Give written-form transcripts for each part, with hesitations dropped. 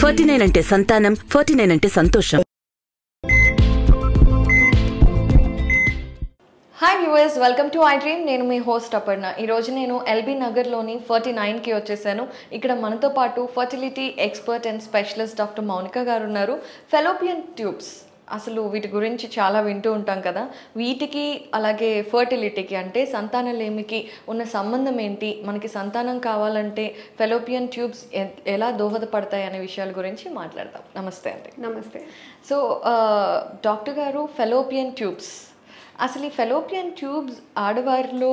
49 అంటే సంతానం, 49 అంటే సంతోషం. Hi viewers, welcome to I dream. నేను మీ హోస్ట్ అపర్ణ. ఈరోజు నేను ఎల్బీ నగర్లోని 49కి వచ్చేసాను. ఇక్కడ మనతో పాటు fertility expert and specialist doctor Mounika గారు ఉన్నారు. ఫెలోపియన్ ట్యూబ్స్ అసలు వీటి గురించి చాలా వింటూ ఉంటాం కదా. వీటికి అలాగే ఫర్టిలిటీకి అంటే సంతానలేమికి ఉన్న సంబంధం ఏంటి, మనకి సంతానం కావాలంటే ఫెలోపియన్ ట్యూబ్స్ ఎలా దోహదపడతాయి అనే విషయాల గురించి మాట్లాడదాం. నమస్తే అండి. నమస్తే. సో డాక్టర్ గారు, ఫెలోపియన్ ట్యూబ్స్ అసలు ఈ ఫెలోపియన్ ట్యూబ్స్ ఆడవారిలో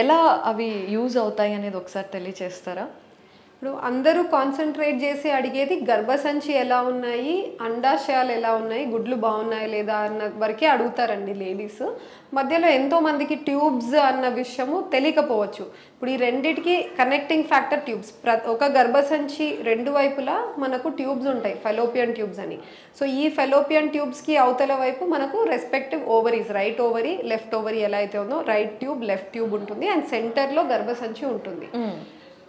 ఎలా అవి యూజ్ అవుతాయి అనేది ఒకసారి తెలియచేస్తారా? ఇప్పుడు అందరూ కాన్సన్ట్రేట్ చేసి అడిగేది గర్భసంచి ఎలా ఉన్నాయి, అండాశయాలు ఎలా ఉన్నాయి, గుడ్లు బాగున్నాయి లేదా అన్న వరకే అడుగుతారండి లేడీస్. మధ్యలో ఎంతోమందికి ట్యూబ్స్ అన్న విషయము తెలియకపోవచ్చు. ఇప్పుడు ఈ రెండిటికి కనెక్టింగ్ ఫ్యాక్టర్ ట్యూబ్స్. ఒక గర్భసంచి రెండు వైపులా మనకు ట్యూబ్స్ ఉంటాయి, ఫెలోపియన్ ట్యూబ్స్ అని. సో ఈ ఫెలోపియన్ ట్యూబ్స్కి అవతల వైపు మనకు respective ovaries, right ovary, left ovary ఎలా అయితే ఉందో రైట్ ట్యూబ్, లెఫ్ట్ ట్యూబ్ ఉంటుంది. అండ్ సెంటర్లో గర్భసంచి ఉంటుంది.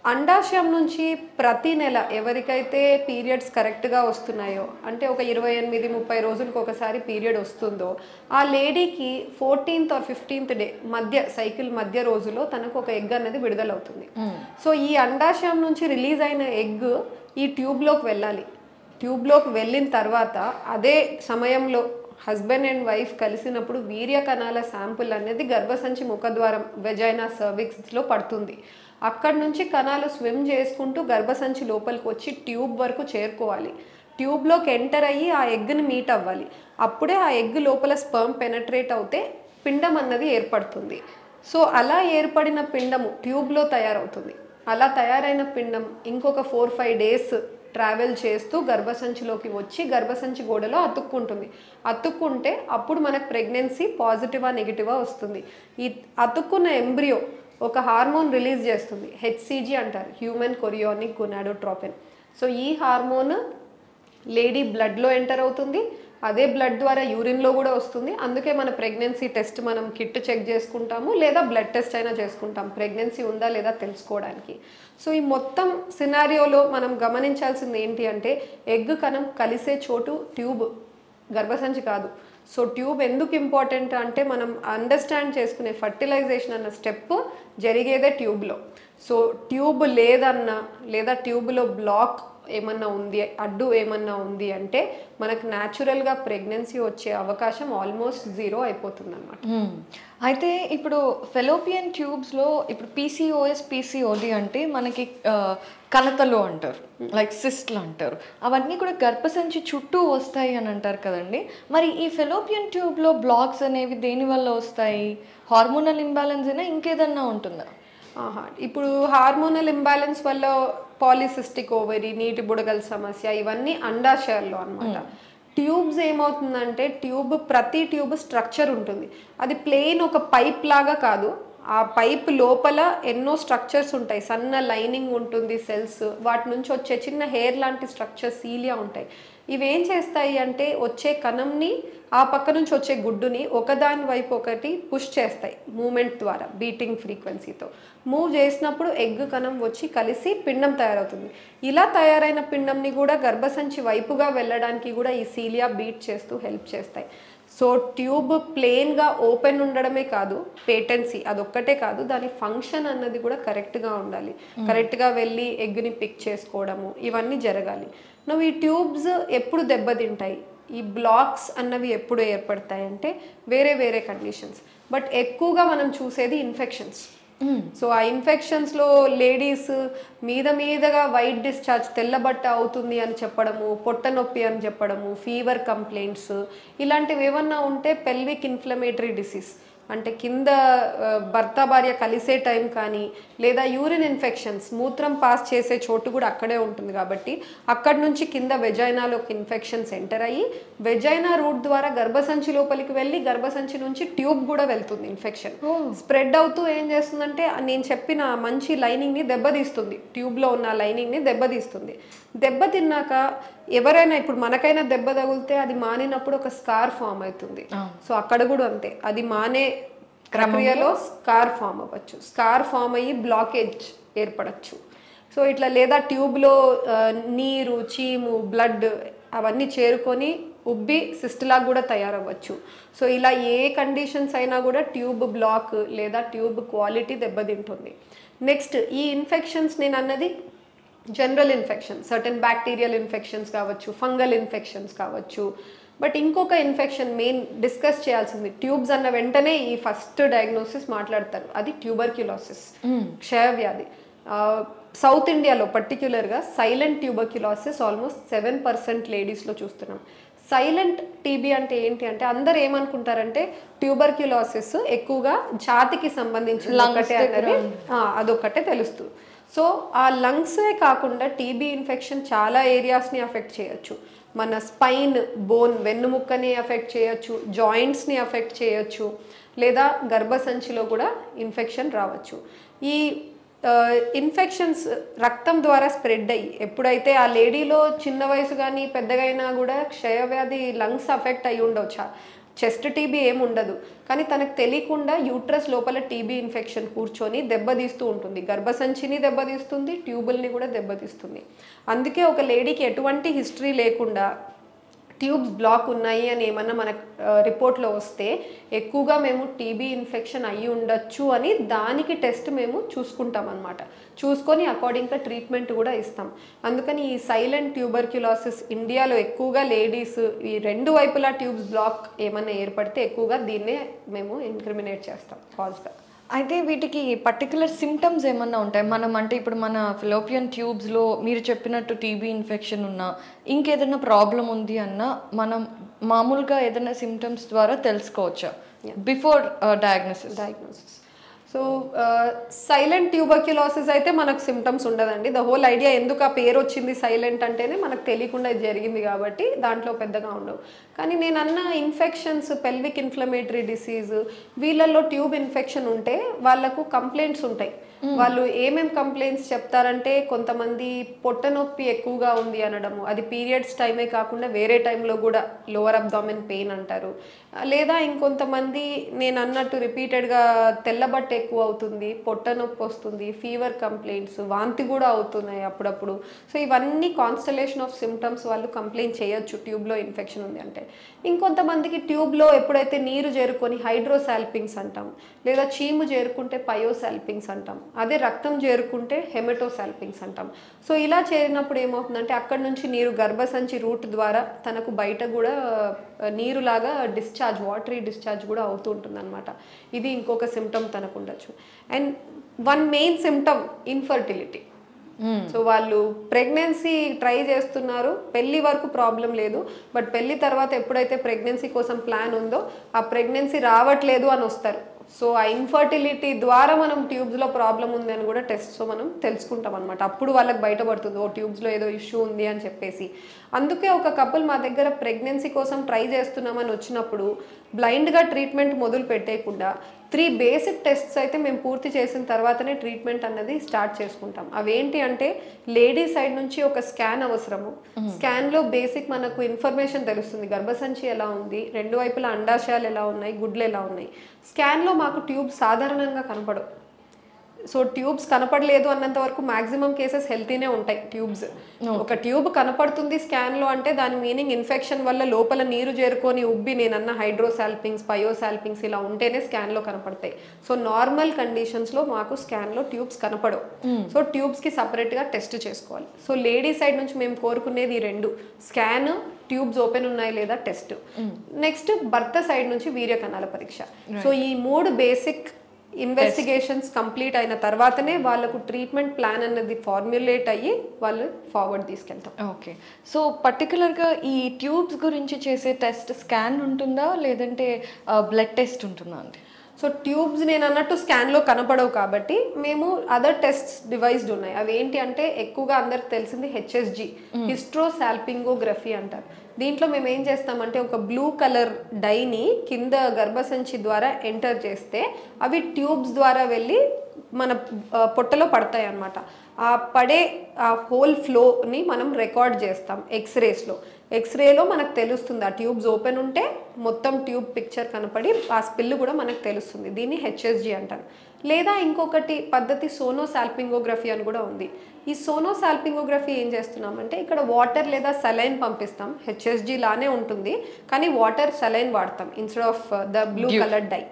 అండాశయం నుంచి ప్రతి నెల ఎవరికైతే పీరియడ్స్ కరెక్ట్గా వస్తున్నాయో, అంటే ఒక 28-30 రోజులకు ఒకసారి పీరియడ్ వస్తుందో, ఆ లేడీకి 14th or 15th డే మధ్య సైకిల్ మధ్య రోజులో తనకు ఒక ఎగ్ అనేది విడుదలవుతుంది. సో ఈ అండాశయం నుంచి రిలీజ్ అయిన ఎగ్ ఈ ట్యూబ్లోకి వెళ్ళాలి. ట్యూబ్లోకి వెళ్ళిన తర్వాత అదే సమయంలో హస్బెండ్ అండ్ వైఫ్ కలిసినప్పుడు వీర్య కణాల శాంపుల్ అనేది గర్భసంచి ముఖద్వారం, వెజైనా, సర్విక్స్లో పడుతుంది. అక్కడి నుంచి కణాలు స్విమ్ చేసుకుంటూ గర్భసంచి లోపలికి వచ్చి ట్యూబ్ వరకు చేరుకోవాలి. ట్యూబ్లోకి ఎంటర్ అయ్యి ఆ ఎగ్ని మీట్ అవ్వాలి. అప్పుడే ఆ ఎగ్ లోపల స్పర్మ్ పెనట్రేట్ అవుతే పిండం అన్నది ఏర్పడుతుంది. సో అలా ఏర్పడిన పిండము ట్యూబ్లో తయారవుతుంది. అలా తయారైన పిండం ఇంకొక 4-5 డేస్ ట్రావెల్ చేస్తూ గర్భసంచిలోకి వచ్చి గర్భసంచి గోడలో అతుక్కుంటుంది. అతుక్కుంటే అప్పుడు మనకు ప్రెగ్నెన్సీ పాజిటివా నెగిటివా వస్తుంది. ఈ అతుక్కున్న ఎంబ్రియో ఒక హార్మోన్ రిలీజ్ చేస్తుంది, హెచ్సిజి అంటారు, హ్యూమన్ కొరియోనిక్ గొనాడోట్రోపిన్. సో ఈ హార్మోన్ లేడీ బ్లడ్లో ఎంటర్ అవుతుంది. అదే బ్లడ్ ద్వారా యూరిన్లో కూడా వస్తుంది. అందుకే మన ప్రెగ్నెన్సీ టెస్ట్ మనం కిట్ చెక్ చేసుకుంటాము, లేదా బ్లడ్ టెస్ట్ అయినా చేసుకుంటాం ప్రెగ్నెన్సీ ఉందా లేదా తెలుసుకోవడానికి. సో ఈ మొత్తం సినారియోలో మనం గమనించాల్సింది ఏంటి అంటే, ఎగ్ కణం కలిసే చోటు ట్యూబ్, గర్భసంచి కాదు. సో ట్యూబ్ ఎందుకు ఇంపార్టెంట్ అంటే, మనం అండర్స్టాండ్ చేసుకునే ఫర్టిలైజేషన్ అన్న స్టెప్ జరిగేదే ట్యూబ్లో. సో ట్యూబ్ లేదన్నా, లేదా ట్యూబ్లో బ్లాక్ ఏమన్నా ఉంది, అడ్డు ఏమన్నా ఉంది అంటే మనకు న్యాచురల్గా ప్రెగ్నెన్సీ వచ్చే అవకాశం ఆల్మోస్ట్ 0 అయిపోతుంది అనమాట. అయితే ఇప్పుడు ఫెలోపియన్ ట్యూబ్స్లో ఇప్పుడు పీసీఓఎస్, పీసీఓడి అంటే మనకి కణతలు అంటారు, లైక్ సిస్ట్లు అంటారు. అవన్నీ కూడా గర్భసంచి చుట్టూ వస్తాయి అని అంటారు కదండి. మరి ఈ ఫెలోపియన్ ట్యూబ్లో బ్లాక్స్ అనేవి దేనివల్ల వస్తాయి? హార్మోనల్ ఇంబ్యాలెన్స్ అయినా ఇంకేదన్నా ఉంటుందా? ఇప్పుడు హార్మోనల్ ఇంబ్యాలెన్స్ వల్ల పాలిసిస్టిక్ ఓవరీ, నీటి బుడగల సమస్య, ఇవన్నీ అండాశయాల్లో అనమాట. ట్యూబ్స్ ఏమవుతుందంటే, ప్రతి ట్యూబ్ స్ట్రక్చర్ ఉంటుంది. అది ప్లెయిన్ ఒక పైప్ లాగా కాదు. ఆ పైప్ లోపల ఎన్నో స్ట్రక్చర్స్ ఉంటాయి. సన్న లైనింగ్ ఉంటుంది, సెల్స్, వాటి నుంచి వచ్చే చిన్న హెయిర్ లాంటి స్ట్రక్చర్స్, సీలియా ఉంటాయి. ఇవేం చేస్తాయి అంటే వచ్చే కణంని, ఆ పక్క నుంచి వచ్చే గుడ్డుని ఒకదాని వైపు ఒకటి పుష్ చేస్తాయి మూమెంట్ ద్వారా, బీటింగ్ ఫ్రీక్వెన్సీతో. మూవ్ చేసినప్పుడు ఎగ్ కణం వచ్చి కలిసి పిండం తయారవుతుంది. ఇలా తయారైన పిండంని కూడా గర్భసంచి వైపుగా వెళ్ళడానికి కూడా ఈ సీలియా బీట్ చేస్తూ హెల్ప్ చేస్తాయి. సో ట్యూబ్ ప్లెయిన్గా ఓపెన్ ఉండడమే కాదు, పేటెన్సీ అదొక్కటే కాదు, దాని ఫంక్షన్ అన్నది కూడా కరెక్ట్గా ఉండాలి. కరెక్ట్గా వెళ్ళి ఎగ్ని పిక్ చేసుకోవడము, ఇవన్నీ జరగాలి. నువ్వు ఈ ట్యూబ్స్ ఎప్పుడు దెబ్బతింటాయి, ఈ బ్లాక్స్ అన్నవి ఎప్పుడు ఏర్పడతాయి అంటే వేరే వేరే కండిషన్స్. బట్ ఎక్కువగా మనం చూసేది ఇన్ఫెక్షన్స్. సో ఆ ఇన్ఫెక్షన్స్లో లేడీస్ మీదగా వైట్ డిశ్చార్జ్, తెల్లబట్ట అవుతుంది అని చెప్పడము, పొట్ట నొప్పి అని చెప్పడము, ఫీవర్ కంప్లైంట్స్, ఇలాంటివి ఏమన్నా ఉంటే పెల్విక్ ఇన్ఫ్లమేటరీ డిసీజ్ అంటే కింద భర్త భార్య కలిసే టైం కానీ, లేదా యూరిన్ ఇన్ఫెక్షన్స్, మూత్రం పాస్ చేసే చోటు కూడా అక్కడే ఉంటుంది కాబట్టి అక్కడి నుంచి కింద వెజైనాలోకి ఇన్ఫెక్షన్స్ ఎంటర్ అయ్యి వెజైనా రూట్ ద్వారా గర్భసంచి లోపలికి వెళ్ళి గర్భసంచి నుంచి ట్యూబ్ కూడా వెళ్తుంది. ఇన్ఫెక్షన్ స్ప్రెడ్ అవుతూ ఏం చేస్తుందంటే నేను చెప్పిన మంచి లైనింగ్ని దెబ్బతీస్తుంది, ట్యూబ్లో ఉన్న లైనింగ్ని దెబ్బతీస్తుంది. దెబ్బతిన్నాక ఎవరైనా, ఇప్పుడు మనకైనా దెబ్బ తగిలితే అది మానినప్పుడు ఒక స్కార్ ఫామ్ అవుతుంది. సో అక్కడ కూడా అంతే, అది మానే ప్రక్రియలో స్కార్ ఫామ్ అవ్వచ్చు. స్కార్ ఫామ్ అయ్యి బ్లాకేజ్ ఏర్పడచ్చు. సో ఇట్లా లేదా ట్యూబ్లో నీరు, చీము, బ్లడ్ అవన్నీ చేరుకొని ఉబ్బి సిస్ట్ లాగా కూడా తయారవ్వచ్చు. సో ఇలా ఏ కండిషన్స్ అయినా కూడా ట్యూబ్ బ్లాక్ లేదా ట్యూబ్ క్వాలిటీ దెబ్బతింటుంది. నెక్స్ట్ ఈ ఇన్ఫెక్షన్స్ నేను అన్నది general infection, certain bacterial infections కావచ్చు, ఫంగల్ ఇన్ఫెక్షన్స్ కావచ్చు. బట్ ఇంకొక ఇన్ఫెక్షన్ మెయిన్ డిస్కస్ చేయాల్సింది, ట్యూబ్స్ అన్న వెంటనే ఈ ఫస్ట్ డయాగ్నోసిస్ మాట్లాడతారు, అది ట్యూబర్క్యులోసిస్, క్షయవ్యాధి. సౌత్ ఇండియాలో పర్టిక్యులర్గా సైలెంట్ ట్యూబర్క్యులోసిస్ ఆల్మోస్ట్ 7% లేడీస్లో చూస్తున్నాం. సైలెంట్ టీబీ అంటే ఏంటి అంటే అందరు ఏమనుకుంటారంటే ట్యూబర్క్యులోసిస్ ఎక్కువగా ఛాతికి సంబంధించిన అదొక్కటే తెలుస్తుంది. సో ఆ లంగ్సే కాకుండా టీబీ ఇన్ఫెక్షన్ చాలా ఏరియాస్ని అఫెక్ట్ చేయొచ్చు. మన స్పైన్, బోన్, వెన్నుముక్కని అఫెక్ట్ చేయొచ్చు, జాయింట్స్ని అఫెక్ట్ చేయొచ్చు, లేదా గర్భసంచిలో కూడా ఇన్ఫెక్షన్ రావచ్చు. ఈ ఇన్ఫెక్షన్స్ రక్తం ద్వారా స్ప్రెడ్ అయ్యి ఎప్పుడైతే ఆ లేడీలో చిన్న వయసు కానీ పెద్దగైనా కూడా క్షయవ్యాధి లంగ్స్ అఫెక్ట్ అయ్యి ఉండవచ్చు. చెస్ట్ టీబీ ఏమి ఉండదు, కానీ తనకు తెలియకుండా యూట్రస్ లోపల టీబీ ఇన్ఫెక్షన్ కూర్చొని దెబ్బతీస్తూ ఉంటుంది. గర్భసంచిని దెబ్బతీస్తుంది, ట్యూబుల్ని కూడా దెబ్బతీస్తుంది. అందుకే ఒక లేడీకి ఎటువంటి హిస్టరీ లేకుండా ట్యూబ్స్ బ్లాక్ ఉన్నాయి అని ఏమన్నా మన రిపోర్ట్లో వస్తే ఎక్కువగా మేము టీబీ ఇన్ఫెక్షన్ అయ్యి ఉండొచ్చు అని దానికి టెస్ట్ మేము చూసుకుంటాం అన్నమాట. చూసుకొని అకార్డింగ్గా ట్రీట్మెంట్ కూడా ఇస్తాం. అందుకని ఈ సైలెంట్ ట్యూబర్క్యులోసిస్ ఇండియాలో ఎక్కువగా లేడీస్ ఈ రెండు వైపులా ట్యూబ్స్ బ్లాక్ ఏమన్నా ఏర్పడితే ఎక్కువగా దీన్నే మేము ఇంక్రిమినేట్ చేస్తాం కాజ్గా. అయితే వీటికి పర్టికులర్ సిమ్టమ్స్ ఏమన్నా ఉంటాయి? మనం అంటే ఇప్పుడు మన ఫిలోపియన్ ట్యూబ్స్లో మీరు చెప్పినట్టు టీబీ ఇన్ఫెక్షన్ ఉన్నా, ఇంకేదైనా ప్రాబ్లం ఉంది అన్నా మనం మామూలుగా ఏదైనా సిమ్టమ్స్ ద్వారా తెలుసుకోవచ్చా before diagnosis? So silent tuberculosis అయితే మనకు సిమ్టమ్స్ ఉండదండి. ద హోల్ ఐడియా ఎందుకు ఆ పేరు వచ్చింది సైలెంట్ అంటేనే మనకు తెలియకుండా ఇది జరిగింది కాబట్టి దాంట్లో పెద్దగా ఉండవు. కానీ నేను అన్న ఇన్ఫెక్షన్స్, పెల్విక్ ఇన్ఫ్లమేటరీ డిసీజ్, వీళ్ళల్లో ట్యూబ్ ఇన్ఫెక్షన్ ఉంటే వాళ్ళకు కంప్లైంట్స్ ఉంటాయి. వాళ్ళు ఏమేం కంప్లైంట్స్ చెప్తారంటే కొంతమంది పొట్ట నొప్పి ఎక్కువగా ఉంది అనడము, అది పీరియడ్స్ టైమే కాకుండా వేరే టైంలో కూడా లోవర్ అబ్డామిన్ పెయిన్ అంటారు. లేదా ఇంకొంతమంది నేను అన్నట్టు రిపీటెడ్గా తెల్లబట్ట ఎక్కువ అవుతుంది, పొట్ట నొప్పి వస్తుంది, ఫీవర్ కంప్లైంట్స్, వాంతి కూడా అవుతున్నాయి అప్పుడప్పుడు. సో ఇవన్నీ కాన్స్టలేషన్ ఆఫ్ సిమ్టమ్స్ వాళ్ళు కంప్లైంట్ చేయొచ్చు ట్యూబ్లో ఇన్ఫెక్షన్ ఉంది అంటే. ఇంకొంతమందికి ట్యూబ్లో ఎప్పుడైతే నీరు చేరుకొని హైడ్రోసాల్పింగ్స్ అంటాం, లేదా చీము చేరుకుంటే పయోసాల్పింగ్స్ అంటాం, అదే రక్తం చేరుకుంటే హెమటోసాల్పింగ్స్ అంటాం. సో ఇలా చేరినప్పుడు ఏమవుతుందంటే అక్కడ నుంచి నీరు గర్భసంచి రూట్ ద్వారా తనకు బయట కూడా నీరులాగా డిశ్చార్జ్, వాటరీ డిశ్చార్జ్ కూడా అవుతూ ఉంటుంది అనమాట. ఇది ఇంకొక సిమ్టమ్ తనకు ఉండొచ్చు. And one main symptom infertility. So వాళ్ళు ప్రెగ్నెన్సీ ట్రై చేస్తున్నారు, పెళ్లి వరకు ప్రాబ్లం లేదు, బట్ పెళ్లి తర్వాత ఎప్పుడైతే ప్రెగ్నెన్సీ కోసం ప్లాన్ ఉందో ఆ ప్రెగ్నెన్సీ రావట్లేదు అని వస్తారు. సో ఆ ఇన్ఫర్టిలిటీ ద్వారా మనం ట్యూబ్స్లో ప్రాబ్లం ఉంది అని కూడా టెస్ట్తో మనం తెలుసుకుంటాం అనమాట. అప్పుడు వాళ్ళకి బయటపడుతుంది ఓ ట్యూబ్స్లో ఏదో ఇష్యూ ఉంది అని చెప్పేసి. అందుకే ఒక కపుల్ మా దగ్గర ప్రెగ్నెన్సీ కోసం ట్రై చేస్తున్నామని వచ్చినప్పుడు బ్లైండ్గా ట్రీట్మెంట్ మొదలు పెట్టేయకుండా 3 బేసిక్ టెస్ట్స్ అయితే మేము పూర్తి చేసిన తర్వాతనే ట్రీట్మెంట్ అన్నది స్టార్ట్ చేసుకుంటాం. అవేంటి అంటే లేడీ సైడ్ నుంచి ఒక స్కాన్ అవసరము. స్కాన్లో బేసిక్ మనకు ఇన్ఫర్మేషన్ తెలుస్తుంది, గర్భసంచి ఎలా ఉంది, రెండు వైపులా అండాశయాలు ఎలా ఉన్నాయి, గుడ్లు ఎలా ఉన్నాయి. స్కాన్లో మాకు ట్యూబ్ సాధారణంగా కనపడవు. సో ట్యూబ్స్ కనపడలేదు అన్నంత వరకు మాక్సిమం కేసెస్ హెల్తీనే ఉంటాయి. ట్యూబ్స్ ఒక ట్యూబ్ కనపడుతుంది స్కాన్లో అంటే దాని మీనింగ్ ఇన్ఫెక్షన్ వల్ల లోపల నీరు చేరుకొని ఉబ్బి నేనన్న హైడ్రోసాల్పింగ్స్, పయోసాల్పింగ్స్ ఇలా ఉంటేనే స్కాన్లో కనపడతాయి. సో నార్మల్ కండిషన్స్లో మాకు స్కాన్లో ట్యూబ్స్ కనపడవు. సో ట్యూబ్స్కి సపరేట్గా టెస్ట్ చేసుకోవాలి. సో లేడీ సైడ్ నుంచి మేము కోరుకునేది ఈ రెండు, స్కాన్, ట్యూబ్స్ ఓపెన్ ఉన్నాయి లేదా టెస్ట్. నెక్స్ట్ భర్త సైడ్ నుంచి వీర్యకణాల పరీక్ష. సో ఈ 3 బేసిక్ ఇన్వెస్టిగేషన్స్ కంప్లీట్ అయిన తర్వాతనే వాళ్ళకు ట్రీట్మెంట్ ప్లాన్ అనేది ఫార్మ్యులేట్ అయ్యి వాళ్ళు ఫార్వర్డ్ తీసుకెళ్తాం. ఓకే. సో పర్టికులర్గా ఈ ట్యూబ్స్ గురించి చేసే టెస్ట్ స్కాన్ ఉంటుందా లేదంటే బ్లడ్ టెస్ట్ ఉంటుందా అండి? సో ట్యూబ్స్ నేను అన్నట్టు స్కాన్లో కనపడవు కాబట్టి మేము అదర్ టెస్ట్స్ డివైస్డ్ ఉన్నాయి. అవి ఏంటి అంటే ఎక్కువగా అందరికి తెలిసింది హెచ్ఎస్జి, హిస్ట్రోసాల్పింగోగ్రఫీ అంటారు. దీంట్లో మేము ఏం చేస్తామంటే ఒక బ్లూ కలర్ డైని కింద గర్భసంచి ద్వారా ఎంటర్ చేస్తే అవి ట్యూబ్స్ ద్వారా వెళ్ళి మన పొట్టలో పడతాయి అన్నమాట. ఆ పడే ఆ హోల్ ఫ్లోని మనం రికార్డ్ చేస్తాం ఎక్స్రేలో మనకు తెలుస్తుంది. ఆ ట్యూబ్స్ ఓపెన్ ఉంటే మొత్తం ట్యూబ్ పిక్చర్ కనపడి ఆ స్పిల్ కూడా మనకు తెలుస్తుంది. దీన్ని హెచ్ఎస్జి అంటారు. లేదా ఇంకొకటి పద్ధతి సోనోసాల్పింగోగ్రఫీ అని కూడా ఉంది. ఈ సోనోసాల్పింగోగ్రఫీ ఏం చేస్తున్నామంటే ఇక్కడ వాటర్ లేదా సలైన్ పంపిస్తాం. హెచ్ఎస్జి లానే ఉంటుంది కానీ వాటర్ సలైన్ వాడతాం instead of the blue colour die.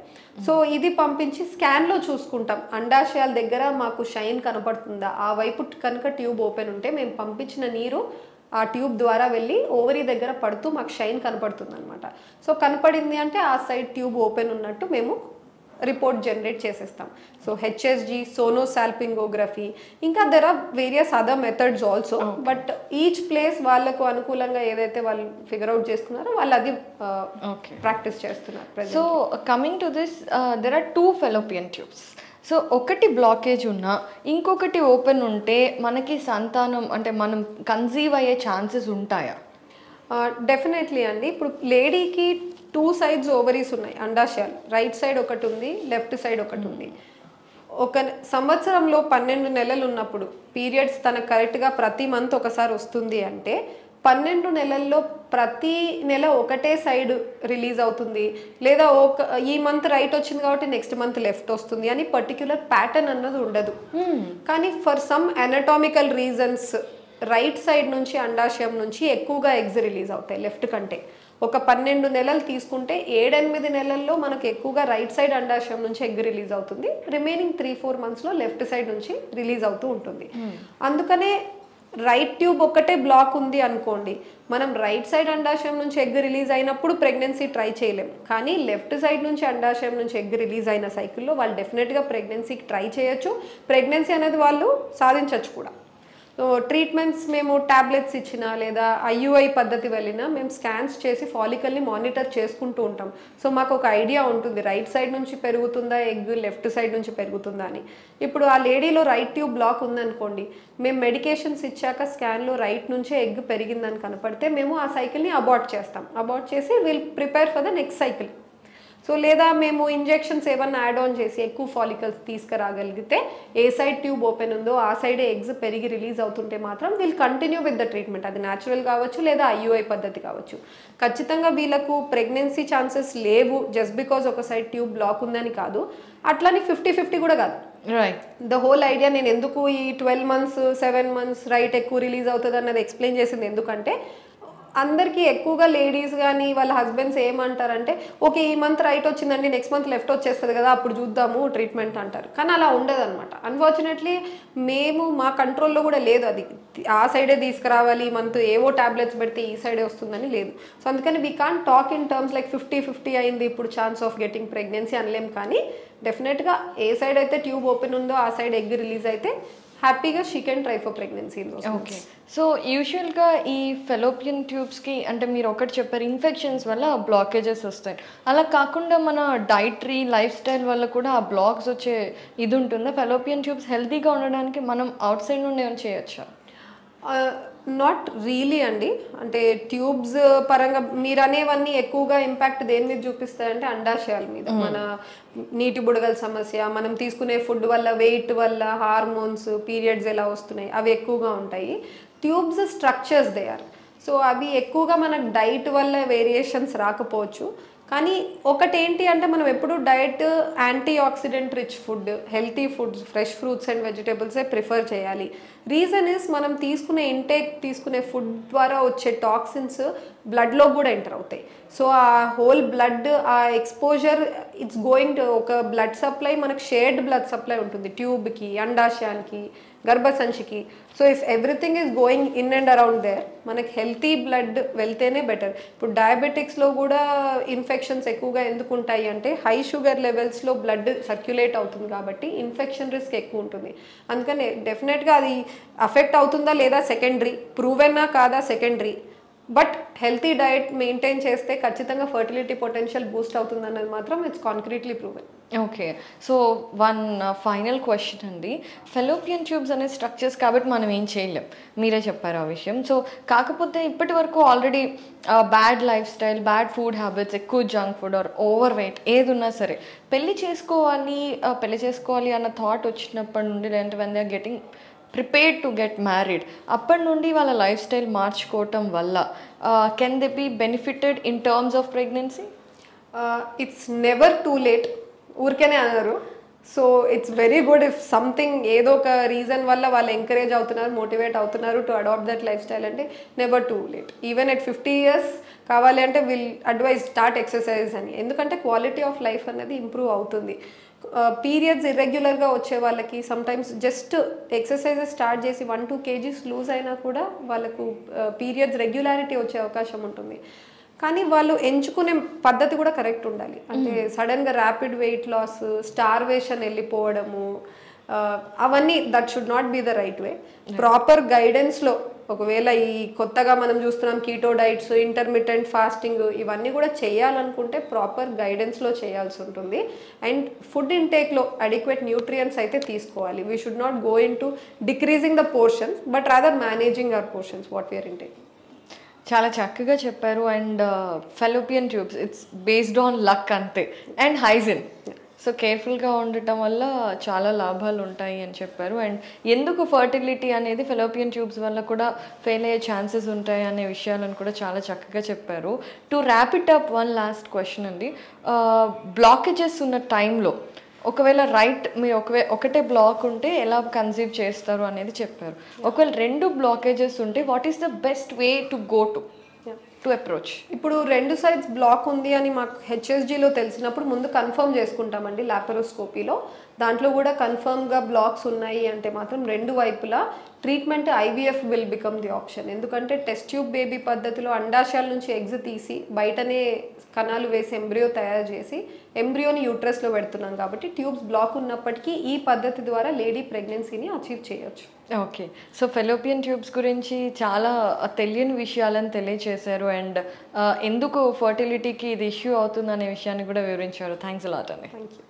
So ఇది పంపించి స్కాన్లో చూసుకుంటాం అండాశయాల దగ్గర మాకు షైన్ కనపడుతుందా. ఆ వైపు కనుక ట్యూబ్ ఓపెన్ ఉంటే మేము పంపించిన నీరు ఆ ట్యూబ్ ద్వారా వెళ్ళి ఓవరీ దగ్గర పడుతూ మాకు షైన్ కనపడుతుంది అనమాట. సో కనపడింది అంటే ఆ సైడ్ ట్యూబ్ ఓపెన్ ఉన్నట్టు మేము రిపోర్ట్ జనరేట్ చేసేస్తాం. సో హెచ్ఎస్జి, సోనోసాల్పింగోగ్రఫీ, ఇంకా there are various other methods also. But each place వాళ్ళకు అనుకూలంగా ఏదైతే వాళ్ళు ఫిగర్ అవుట్ చేసుకున్నారో వాళ్ళు అది ప్రాక్టీస్ చేస్తున్నారు. So coming to this, there are 2 fallopian tubes. So ఒకటి బ్లాకేజ్ ఉన్నా ఇంకొకటి ఓపెన్ ఉంటే మనకి సంతానం అంటే మనం కన్సీవ్ అయ్యే ఛాన్సెస్ ఉంటాయా? డెఫినెట్లీ అండి. ఇప్పుడు లేడీకి 2 sides ఓవరీస్ ఉన్నాయి, అండాశయాలు. రైట్ సైడ్ ఒకటి ఉంది, లెఫ్ట్ సైడ్ ఒకటి ఉంది. ఒక సంవత్సరంలో 12 నెలలు ఉన్నప్పుడు పీరియడ్స్ తనకు కరెక్ట్గా ప్రతి మంత్ ఒకసారి వస్తుంది అంటే 12 నెలల్లో ప్రతి నెల ఒకటే సైడ్ రిలీజ్ అవుతుంది, లేదా ఈ మంత్ రైట్ వచ్చింది కాబట్టి నెక్స్ట్ మంత్ లెఫ్ట్ వస్తుంది అని పర్టిక్యులర్ ప్యాటర్న్ అన్నది ఉండదు. కానీ for some anatomical reasons right side నుంచి అండాశయం నుంచి ఎక్కువగా ఎగ్స్ రిలీజ్ అవుతాయి లెఫ్ట్ కంటే. ఒక 12 నెలలు తీసుకుంటే 7-8 నెలల్లో మనకు ఎక్కువగా రైట్ సైడ్ అండాశయం నుంచి ఎగ్ రిలీజ్ అవుతుంది. రిమైనింగ్ 3-4 monthsలో లెఫ్ట్ సైడ్ నుంచి రిలీజ్ అవుతూ ఉంటుంది. అందుకనే రైట్ ట్యూబ్ ఒక్కటే బ్లాక్ ఉంది అనుకోండి, మనం రైట్ సైడ్ అండాశయం నుంచి ఎగ్ రిలీజ్ అయినప్పుడు ప్రెగ్నెన్సీ ట్రై చేయలేం. కానీ లెఫ్ట్ సైడ్ నుంచి అండాశయం నుంచి ఎగ్ రిలీజ్ అయిన సైకిల్లో వాళ్ళు డెఫినెట్గా ప్రెగ్నెన్సీకి ట్రై చేయొచ్చు. ప్రెగ్నెన్సీ అనేది వాళ్ళు సాధించవచ్చు కూడా. సో ట్రీట్మెంట్స్ మేము ట్యాబ్లెట్స్ ఇచ్చినా లేదా ఐయుఐ పద్ధతి వెళ్ళినా మేము స్కాన్స్ చేసి ఫాలికల్ని మానిటర్ చేసుకుంటూ ఉంటాం. సో మాకు ఒక ఐడియా ఉంటుంది రైట్ సైడ్ నుంచి పెరుగుతుందా ఎగ్, లెఫ్ట్ సైడ్ నుంచి పెరుగుతుందా అని. ఇప్పుడు ఆ లేడీలో రైట్ ట్యూబ్ బ్లాక్ ఉందనుకోండి, మేము మెడికేషన్స్ ఇచ్చాక స్కాన్లో రైట్ నుంచే ఎగ్ పెరిగిందని కనపడితే మేము ఆ సైకిల్ని అబార్ట్ చేస్తాం. అబార్ట్ చేసి will prepare for the next cycle. So లేదా మేము ఇంజెక్షన్స్ ఏమన్నా యాడ్ ఆన్ చేసి ఎక్కువ ఫాలికల్స్ తీసుకురాగలిగితే ఏ సైడ్ ట్యూబ్ ఓపెన్ ఉందో ఆ సైడే ఎగ్స్ పెరిగి రిలీజ్ అవుతుంటే మాత్రం will continue with the treatment. అది న్యాచురల్ కావచ్చు లేదా ఐయుఐ పద్ధతి కావచ్చు. ఖచ్చితంగా వీళ్ళకు ప్రెగ్నెన్సీ ఛాన్సెస్ లేవు జస్ట్ బికాజ్ ఒక సైడ్ ట్యూబ్ బ్లాక్ ఉందని కాదు, అట్లని 50-50 కూడా కాదు. రైట్. ద హోల్ ఐడియా నేను ఎందుకు ఈ 12 months 7 months రైట్ ఎక్కువ రిలీజ్ అవుతుంది అన్నది ఎక్స్ప్లెయిన్ చేసింది ఎందుకంటే అందరికీ ఎక్కువగా లేడీస్ కానీ వాళ్ళ హస్బెండ్స్ ఏమంటారంటే ఓకే ఈ మంత్ రైట్ వచ్చిందండి నెక్స్ట్ మంత్ లెఫ్ట్ వచ్చేస్తుంది కదా అప్పుడు చూద్దాము ట్రీట్మెంట్ అంటారు. కానీ అలా ఉండదు అనమాట. అన్ఫార్చునేట్లీ మేము మా కంట్రోల్లో కూడా లేదు, అది ఆ సైడే తీసుకురావాలి ఈ మంత్ ఏవో ట్యాబ్లెట్స్ పెడితే ఈ సైడే వస్తుందని లేదు. సో అందుకని we can't talk in terms like 50-50 అయింది ఇప్పుడు ఛాన్స్ ఆఫ్ గెటింగ్ ప్రెగ్నెన్సీ అనలేం. కానీ డెఫినెట్గా ఏ సైడ్ అయితే ట్యూబ్ ఓపెన్ ఉందో ఆ సైడ్ ఎగ్ రిలీజ్ అయితే హ్యాపీగా she can try for pregnancy. Okay. So యూజువల్గా ఈ ఫెలోపియన్ ట్యూబ్స్కి అంటే మీరు ఒకటి చెప్పారు ఇన్ఫెక్షన్స్ వల్ల బ్లాకేజెస్ వస్తాయి, అలా కాకుండా మన డైటరీ లైఫ్ స్టైల్ వల్ల కూడా ఆ బ్లాక్స్ వచ్చే ఇది ఉంటుందా? ఫెలోపియన్ ట్యూబ్స్ హెల్తీగా ఉండడానికి మనం అవుట్ సైడ్ నుండి ఏమైనా చేయొచ్చా? నాట్ రియలీ అండి. అంటే ట్యూబ్స్ పరంగా మీరు అనేవన్నీ ఎక్కువగా ఇంపాక్ట్ దేని మీద చూపిస్తాయంటే అండాశయాల మీద. మన నీటి బుడగల సమస్య, మనం తీసుకునే ఫుడ్ వల్ల, వెయిట్ వల్ల, హార్మోన్స్, పీరియడ్స్ ఎలా వస్తున్నాయి అవి ఎక్కువగా ఉంటాయి. Tubes structures they are. So అవి ఎక్కువగా మనకు డైట్ వల్ల వేరియేషన్స్ రాకపోవచ్చు. కానీ ఒకటేంటి అంటే మనం ఎప్పుడు diet antioxidant rich food, healthy foods, fresh fruits and వెజిటేబుల్సే ప్రిఫర్ చేయాలి. రీజన్ ఇస్ మనం తీసుకునే ఫుడ్ ద్వారా వచ్చే టాక్సిన్స్ బ్లడ్లో కూడా ఎంటర్ అవుతాయి. సో ఆ హోల్ బ్లడ్ ఆ ఎక్స్పోజర్ ఇట్స్ గోయింగ్ టు ఒక బ్లడ్ సప్లై మనకు షేర్డ్ బ్లడ్ సప్లై ఉంటుంది ట్యూబ్కి, అండాశయానికి, గర్భసంచికి. So if everything is going in and around there మనకి హెల్తీ బ్లడ్ వెళ్తేనే బెటర్. ఇప్పుడు డయాబెటిక్స్లో కూడా ఇన్ఫెక్షన్స్ ఎక్కువగా ఎందుకు ఉంటాయి అంటే హై షుగర్ లెవెల్స్లో బ్లడ్ సర్క్యులేట్ అవుతుంది కాబట్టి ఇన్ఫెక్షన్ రిస్క్ ఎక్కువ ఉంటుంది. అందుకని డెఫినెట్గా అది అఫెక్ట్ అవుతుందా లేదా సెకండరీ, ప్రూవెన్నా కాదా secondary. But healthy diet maintain చేస్తే ఖచ్చితంగా ఫర్టిలిటీ పొటెన్షియల్ బూస్ట్ అవుతుంది అన్నది మాత్రం it's concretely proven. Okay, so one final question అండి. ఫెలోపియన్ ట్యూబ్స్ అనే స్ట్రక్చర్స్ కాబట్టి మనం ఏం చేయలేం, మీరే చెప్పారు ఆ విషయం. సో కాకపోతే ఇప్పటి వరకు already bad lifestyle, bad food habits, ఎక్కువ junk food or overweight ఏది ఉన్నా సరే పెళ్లి చేసుకోవాలి అన్న థాట్ వచ్చినప్పటి నుండి, లేదంటే when they are getting prepared to get married అప్పటి నుండి వాళ్ళ లైఫ్ స్టైల్ మార్చుకోవటం వల్ల can they be benefited in terms of pregnancy? It's never too late, ఊరికేనే అన్నారు. So it's very good if something ఏదో ఒక రీజన్ వల్ల వాళ్ళు ఎంకరేజ్ అవుతున్నారు, మోటివేట్ అవుతున్నారు to adapt that lifestyle అంటే never too late. Even at 50 years కావాలి అంటే విల్ అడ్వైజ్ స్టార్ట్ ఎక్సర్సైజ్ అని, ఎందుకంటే క్వాలిటీ ఆఫ్ లైఫ్ అనేది ఇంప్రూవ్ అవుతుంది. పీరియడ్స్ ఇర్రెగ్యులర్గా వచ్చే వాళ్ళకి సమ్టైమ్స్ జస్ట్ ఎక్సర్సైజెస్ స్టార్ట్ చేసి 1-2 kgs లూజ్ అయినా కూడా వాళ్ళకు పీరియడ్స్ రెగ్యులారిటీ వచ్చే అవకాశం ఉంటుంది. కానీ వాళ్ళు ఎంచుకునే పద్ధతి కూడా కరెక్ట్ ఉండాలి. అంటే సడన్గా ర్యాపిడ్ వెయిట్ లాస్, స్టార్వేషన్ వెళ్ళిపోవడము, అవన్నీ that should not be the right way. Proper గైడెన్స్లో ఒకవేళ ఈ కొత్తగా మనం చూస్తున్నాం కీటో డైట్స్, ఇంటర్మిటెంట్ ఫాస్టింగ్, ఇవన్నీ కూడా చేయాలనుకుంటే ప్రాపర్ గైడెన్స్లో చేయాల్సి ఉంటుంది. అండ్ ఫుడ్ ఇంటేక్లో అడిక్వేట్ న్యూట్రియంట్స్ అయితే తీసుకోవాలి. We should not go in to decreasing the portions but rather managing our portions what we are intaking. చాలా చక్కగా చెప్పారు. And fallopian tubes it's based on luck అంతే, అండ్ హైజిన్. సో కేర్ఫుల్గా ఉండటం వల్ల చాలా లాభాలు ఉంటాయి అని చెప్పారు. అండ్ ఎందుకు ఫర్టిలిటీ అనేది ఫెలోపియన్ ట్యూబ్స్ వల్ల కూడా ఫెయిల్ అయ్యే ఛాన్సెస్ ఉంటాయి అనే విషయాలను కూడా చాలా చక్కగా చెప్పారు. To wrap it up, one last question అండి. బ్లాకేజెస్ ఉన్న టైంలో ఒకవేళ మీరు ఒకటే బ్లాక్ ఉంటే ఎలా కన్సీవ్ చేస్తారు అనేది చెప్పారు. ఒకవేళ 2 బ్లాకేజెస్ ఉంటే what is the best way to go to approach? ఇప్పుడు 2 sides బ్లాక్ ఉంది అని మాకు హెచ్ఎస్జీలో తెలిసినప్పుడు ముందు కన్ఫర్మ్ చేసుకుంటామండి లాపరోస్కోపీలో. దాంట్లో కూడా కన్ఫర్మ్గా బ్లాక్స్ ఉన్నాయి అంటే మాత్రం 2 వైపులా treatment IVF will become the option. ఎందుకంటే టెస్ట్ ట్యూబ్ బేబీ పద్ధతిలో అండాశయాల నుంచి ఎగ్స్ తీసి బయటనే కణాలు వేసి ఎంబ్రియో తయారు చేసి ఎంబ్రియోని యూట్రస్లో పెడుతున్నాం కాబట్టి ట్యూబ్స్ బ్లాక్ ఉన్నప్పటికీ ఈ పద్ధతి ద్వారా లేడీ ప్రెగ్నెన్సీని అచీవ్ చేయొచ్చు. ఓకే, సో ఫెలోపియన్ ట్యూబ్స్ గురించి చాలా తెలియని విషయాలను తెలియచేశారు. అండ్ ఎందుకు ఫర్టిలిటీకి ఇది ఇష్యూ అవుతుందనే విషయాన్ని కూడా వివరించారు. థ్యాంక్స్ అలాట్ అండి. Thank you.